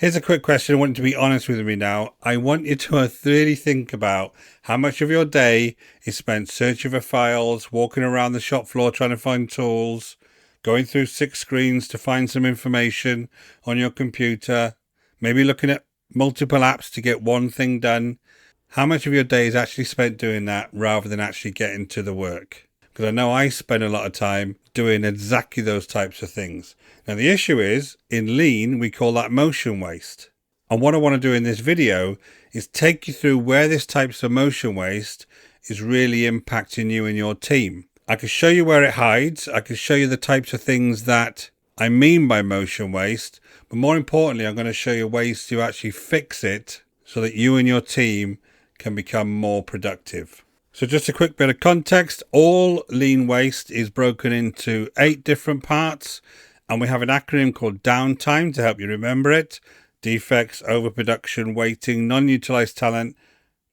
Here's a quick question. I want you to be honest with me now. I want you to really think about how much of your day is spent searching for files, walking around the shop floor trying to find tools, going through 6 screens to find some information on your computer, maybe looking at multiple apps to get one thing done. How much of your day is actually spent doing that rather than actually getting to the work? Because I know I spend a lot of time doing exactly those types of things. Now the issue is, in lean, we call that motion waste. And what I want to do in this video is take you through where this types of motion waste is really impacting you and your team. I can show you where it hides. I can show you the types of things that I mean by motion waste. But more importantly, I'm going to show you ways to actually fix it so that you and your team can become more productive. So just a quick bit of context, all lean waste is broken into 8 different parts, and we have an acronym called downtime to help you remember it: defects, overproduction, waiting, non-utilized talent,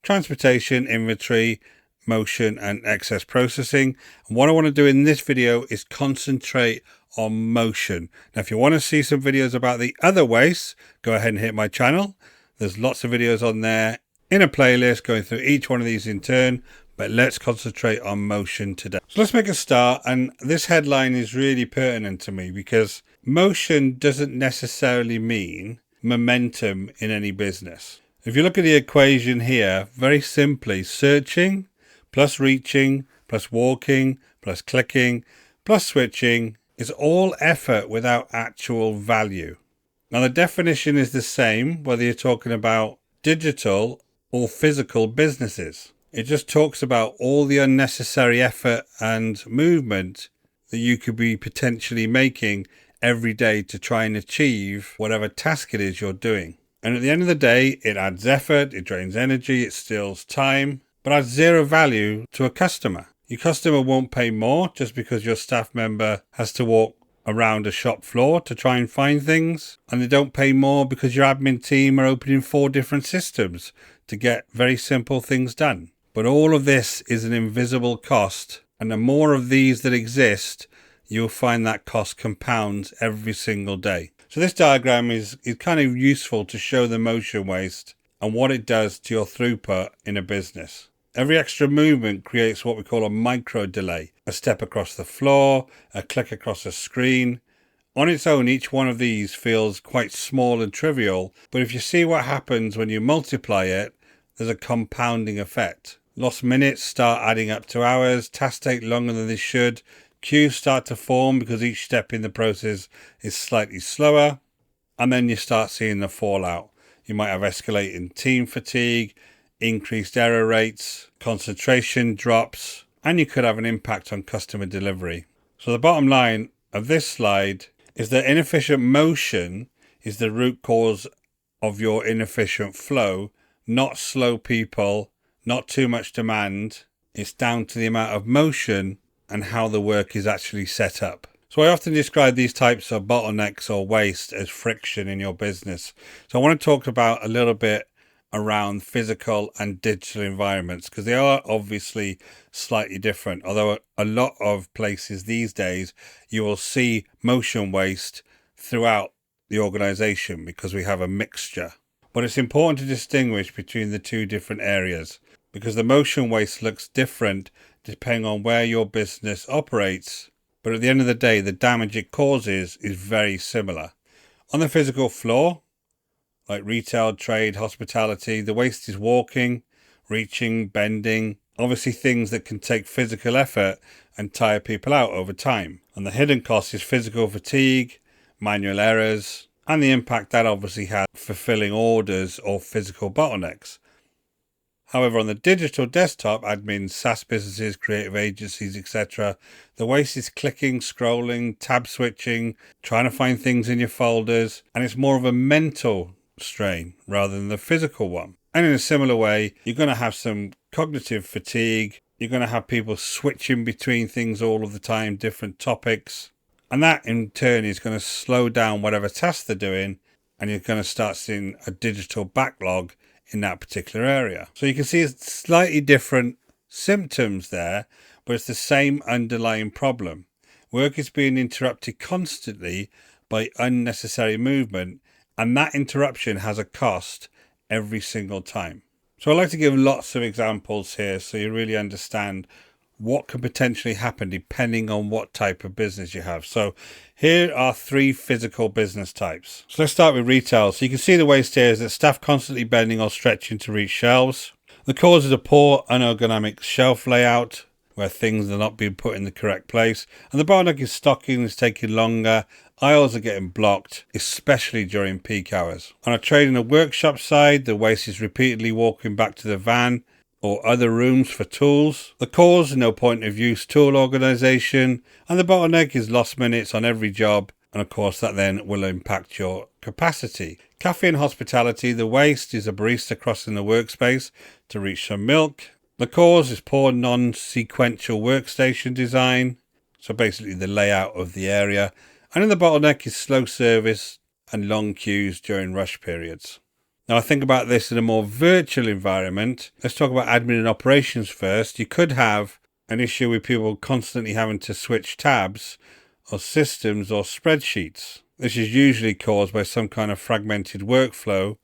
transportation, inventory, motion, and excess processing. And what I want to do in this video is concentrate on motion. Now, if you want to see some videos about the other wastes, go ahead and hit my channel. There's lots of videos on there in a playlist going through each one of these in turn. But let's concentrate on motion today. So let's make a start. And this headline is really pertinent to me because motion doesn't necessarily mean momentum in any business. If you look at the equation here, very simply, searching plus reaching plus walking plus clicking plus switching is all effort without actual value. Now the definition is the same whether you're talking about digital or physical businesses. It just talks about all the unnecessary effort and movement that you could be potentially making every day to try and achieve whatever task it is you're doing. And at the end of the day, it adds effort, it drains energy, it steals time, but adds zero value to a customer. Your customer won't pay more just because your staff member has to walk around a shop floor to try and find things, and they don't pay more because your admin team are opening 4 different systems to get very simple things done. But all of this is an invisible cost, and the more of these that exist, you'll find that cost compounds every single day. So this diagram is kind of useful to show the motion waste and what it does to your throughput in a business. Every extra movement creates what we call a micro delay, a step across the floor, a click across a screen. On its own, each one of these feels quite small and trivial, but if you see what happens when you multiply it, there's a compounding effect. Lost minutes start adding up to hours, tasks take longer than they should, queues start to form because each step in the process is slightly slower, and then you start seeing the fallout. You might have escalating team fatigue, increased error rates, concentration drops, and you could have an impact on customer delivery. So the bottom line of this slide is that inefficient motion is the root cause of your inefficient flow, not slow people, not too much demand. It's down to the amount of motion and how the work is actually set up. So I often describe these types of bottlenecks or waste as friction in your business. So I want to talk about a little bit around physical and digital environments because they are obviously slightly different. Although a lot of places these days you will see motion waste throughout the organization because we have a mixture. But it's important to distinguish between the 2 different areas because the motion waste looks different depending on where your business operates. But at the end of the day, the damage it causes is very similar. On the physical floor, like retail, trade, hospitality, the waste is walking, reaching, bending, obviously things that can take physical effort and tire people out over time. And the hidden cost is physical fatigue, manual errors, and the impact that obviously has fulfilling orders or physical bottlenecks. However, on the digital desktop, admins, SaaS businesses, creative agencies, etc., the waste is clicking, scrolling, tab switching, trying to find things in your folders, and it's more of a mental strain rather than the physical one. And in a similar way, you're going to have some cognitive fatigue. You're going to have people switching between things all of the time, different topics. And that in turn is going to slow down whatever task they're doing, and you're going to start seeing a digital backlog in that particular area. So you can see it's slightly different symptoms there, but it's the same underlying problem. Work is being interrupted constantly by unnecessary movement, And that interruption has a cost every single time. So I like to give lots of examples here so you really understand what can potentially happen depending on what type of business you have. So here are 3 physical business types. So let's start with retail. So you can see the waste here is that staff constantly bending or stretching to reach shelves. The cause is a poor, unergonomic shelf layout where things are not being put in the correct place. And the bottleneck is stocking is taking longer. Aisles are getting blocked, especially during peak hours. On a trade and workshop side, the waste is repeatedly walking back to the van or other rooms for tools. The cause, no point of use tool organisation, and the bottleneck is lost minutes on every job, and of course that then will impact your capacity. Cafe and hospitality, the waste is a barista crossing the workspace to reach some milk. The cause is poor non-sequential workstation design, so basically the layout of the area, and then the bottleneck is slow service and long queues during rush periods. Now, I think about this in a more virtual environment. Let's talk about admin and operations first. You could have an issue with people constantly having to switch tabs or systems or spreadsheets. This is usually caused by some kind of fragmented workflow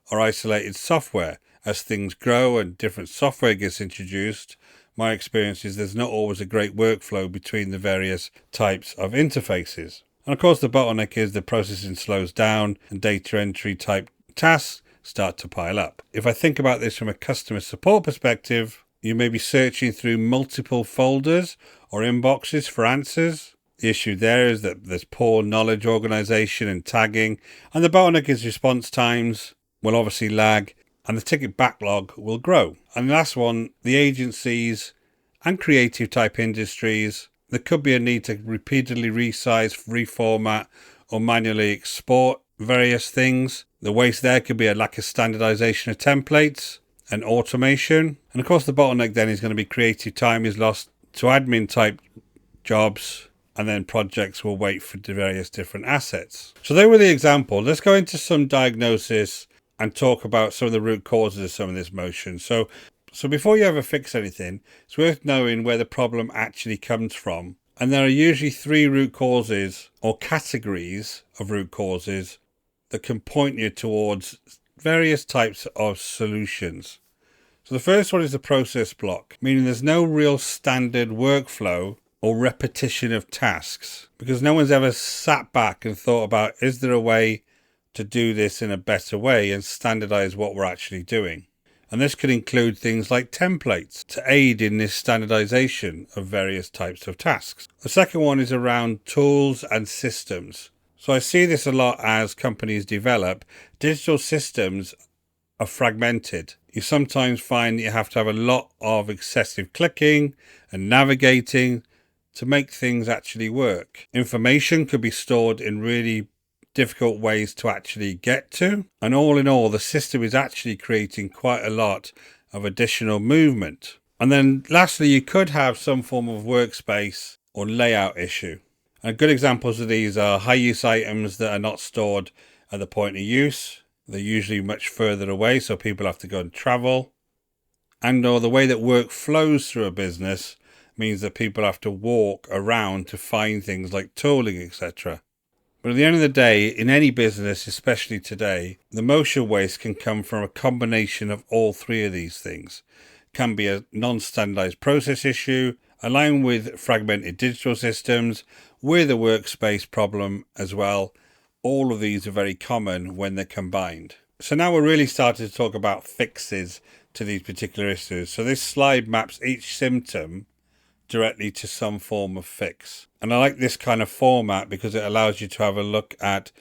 or isolated software. As things grow and different software gets introduced, my experience is there's not always a great workflow between the various types of interfaces. And of course, the bottleneck is the processing slows down and data entry type tasks start to pile up. If I think about this from a customer support perspective, you may be searching through multiple folders or inboxes for answers. The issue there is that there's poor knowledge organization and tagging, and the bottleneck is response times will obviously lag and the ticket backlog will grow. And the last one, the agencies and creative type industries, there could be a need to repeatedly resize, reformat, or manually export various things. The waste there could be a lack of standardization of templates and automation. And of course, the bottleneck then is going to be creative time is lost to admin type jobs, and then projects will wait for the various different assets. So they were the example. Let's go into some diagnosis and talk about some of the root causes of some of this motion. So before you ever fix anything, it's worth knowing where the problem actually comes from. And there are usually 3 root causes or categories of root causes that can point you towards various types of solutions. So the first one is the process block, meaning there's no real standard workflow or repetition of tasks, because no one's ever sat back and thought about, is there a way to do this in a better way and standardize what we're actually doing? And this could include things like templates to aid in this standardization of various types of tasks. The second one is around tools and systems. So I see this a lot as companies develop. Digital systems are fragmented. You sometimes find that you have to have a lot of excessive clicking and navigating to make things actually work. Information could be stored in really difficult ways to actually get to. And all in all, the system is actually creating quite a lot of additional movement. And then lastly, you could have some form of workspace or layout issue. And good examples of these are high use items that are not stored at the point of use. They're usually much further away, so people have to go and travel. And or the way that work flows through a business means that people have to walk around to find things like tooling, etc. But at the end of the day, in any business, especially today, the motion waste can come from a combination of all 3 of these things. It can be a non-standardized process issue, along with fragmented digital systems, with a workspace problem as well. All of these are very common when they're combined. So now we're really starting to talk about fixes to these particular issues. So this slide maps each symptom directly to some form of fix. And I like this kind of format because it allows you to have a look at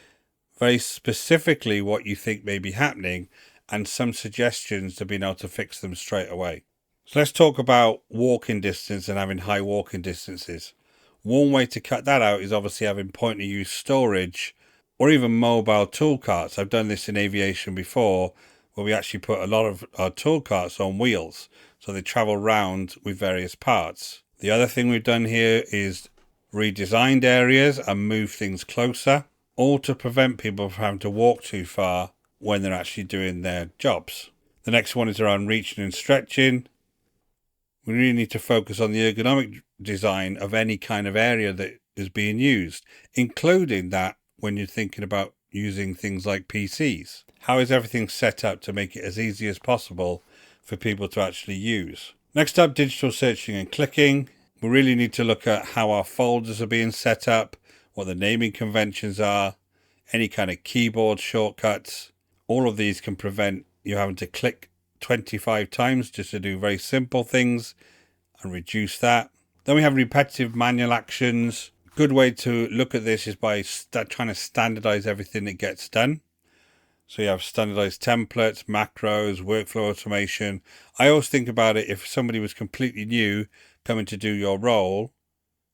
very specifically what you think may be happening and some suggestions to being able to fix them straight away. So let's talk about walking distance and having high walking distances. One way to cut that out is obviously having point of use storage or even mobile tool carts. I've done this in aviation before, where we actually put a lot of our tool carts on wheels, so they travel around with various parts. The other thing we've done here is redesigned areas and move things closer, all to prevent people from having to walk too far when they're actually doing their jobs. The next one is around reaching and stretching. We really need to focus on the ergonomic design of any kind of area that is being used, including that when you're thinking about using things like PCs? How is everything set up to make it as easy as possible for people to actually use? Next up, digital searching and clicking. We really need to look at how our folders are being set up, what the naming conventions are, any kind of keyboard shortcuts. All of these can prevent you having to click 25 times just to do very simple things and reduce that. Then we have repetitive manual actions. Good way to look at this is by trying to standardize everything that gets done. So you have standardized templates, macros, workflow automation. I always think about it, if somebody was completely new coming to do your role,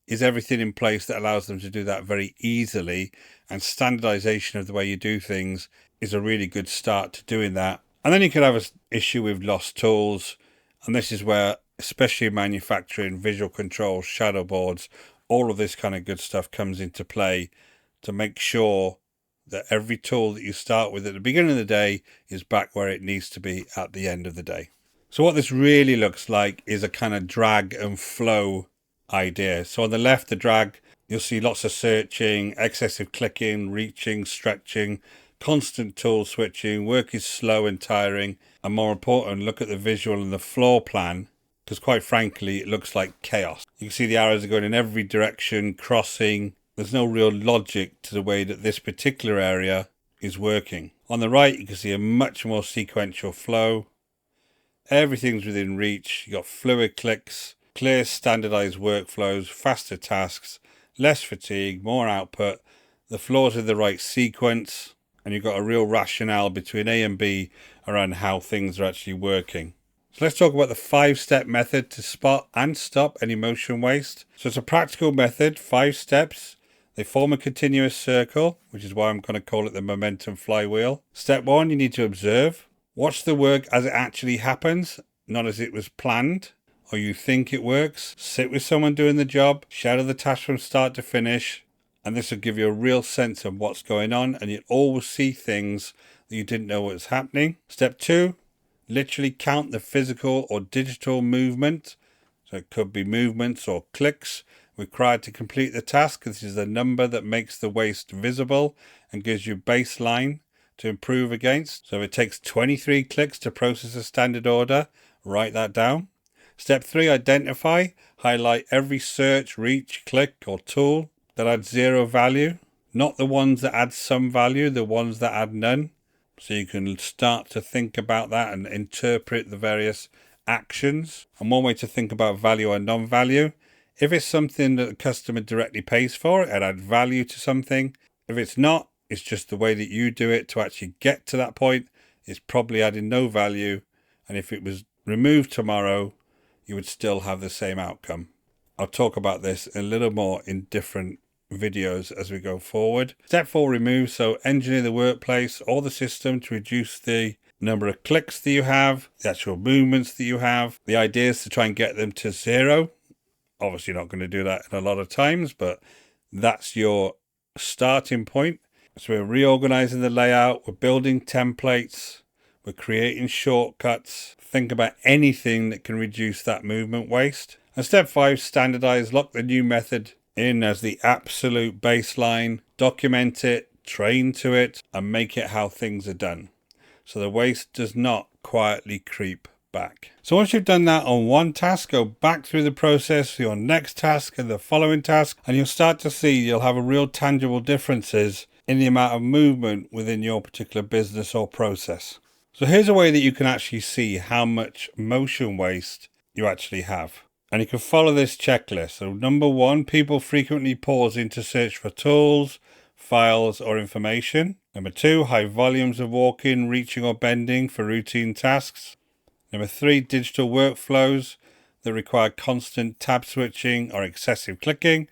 is everything in place that allows them to do that very easily? And standardization of the way you do things is a really good start to doing that. And then you could have an issue with lost tools. And this is where, especially in manufacturing, visual control, shadow boards, all of this kind of good stuff comes into play to make sure that every tool that you start with at the beginning of the day is back where it needs to be at the end of the day. So what this really looks like is a kind of drag and flow idea. So on the left, the drag, you'll see lots of searching, excessive clicking, reaching, stretching, constant tool switching. Work is slow and tiring. And more important, look at the visual and the floor plan, because quite frankly, it looks like chaos. You can see the arrows are going in every direction, crossing. There's no real logic to the way that this particular area is working. On the right, you can see a much more sequential flow. Everything's within reach. You've got fluid clicks, clear standardized workflows, faster tasks, less fatigue, more output. The floor's in the right sequence, and you've got a real rationale between A and B around how things are actually working. So let's talk about the 5-step method to spot and stop any motion waste. So it's a practical method, 5 steps. They form a continuous circle, which is why I'm going to call it the momentum flywheel. Step 1, you need to observe. Watch the work as it actually happens, not as it was planned or you think it works. Sit with someone doing the job, shadow the task from start to finish, and this will give you a real sense of what's going on, and you'll always see things that you didn't know was happening. Step 2, literally count the physical or digital movement. So it could be movements or clicks required to complete the task. This is the number that makes the waste visible and gives you baseline to improve against. So if it takes 23 clicks to process a standard order, write that down. Step 3, identify. Highlight every search, reach, click or tool that adds 0 value. Not the ones that add some value, the ones that add none. So you can start to think about that and interpret the various actions. And one way to think about value and non-value, if it's something that the customer directly pays for, it adds value to something. If it's not, it's just the way that you do it to actually get to that point. It's probably adding no value. And if it was removed tomorrow, you would still have the same outcome. I'll talk about this a little more in different videos as we go forward. Step 4, remove. So engineer the workplace or the system to reduce the number of clicks that you have, the actual movements that you have. The idea is to try and get them to 0. Obviously not going to do that in a lot of times, but that's your starting point. So we're reorganizing the layout, we're building templates, we're creating shortcuts. Think about anything that can reduce that movement waste. And step 5, standardize. Lock the new method in as the absolute baseline, document it, train to it, and make it how things are done, so the waste does not quietly creep back. So once you've done that on one task, go back through the process for your next task and the following task, and you'll start to see you'll have a real tangible differences in the amount of movement within your particular business or process. So here's a way that you can actually see how much motion waste you actually have. And you can follow this checklist. So number 1, people frequently pause in to search for tools, files or information. Number 2, high volumes of walking, reaching or bending for routine tasks. Number 3, digital workflows that require constant tab switching or excessive clicking.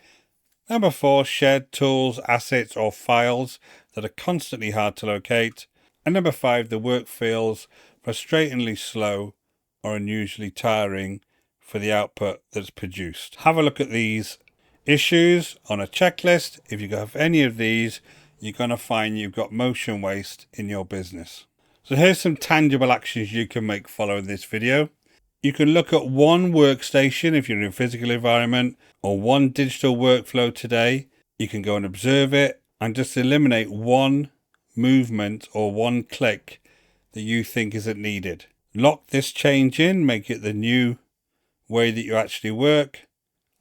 Number 4, shared tools, assets or files that are constantly hard to locate. And number 5, the work feels frustratingly slow or unusually tiring for the output that's produced. Have a look at these issues on a checklist. If you have any of these, you're going to find you've got motion waste in your business. So here's some tangible actions you can make following this video. You can look at one workstation if you're in a physical environment, or one digital workflow today. You can go and observe it and just eliminate one movement or one click that you think isn't needed. Lock this change in, make it the new way that you actually work,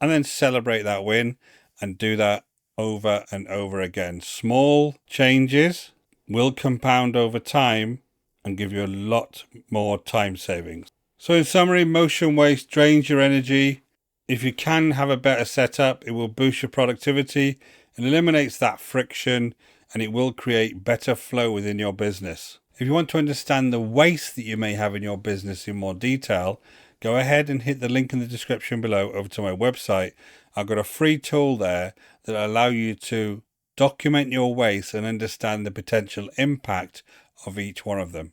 and then celebrate that win and do that over and over again. Small changes will compound over time and give you a lot more time savings. So in summary, motion waste drains your energy. If you can have a better setup, it will boost your productivity and eliminates that friction, and it will create better flow within your business. If you want to understand the waste that you may have in your business in more detail, go ahead and hit the link in the description below over to my website. I've got a free tool there that will allow you to document your waste and understand the potential impact of each one of them.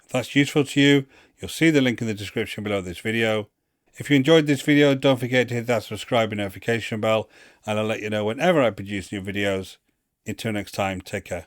If that's useful to you, you'll see the link in the description below this video. If you enjoyed this video, don't forget to hit that subscribe and notification bell, and I'll let you know whenever I produce new videos. Until next time, take care.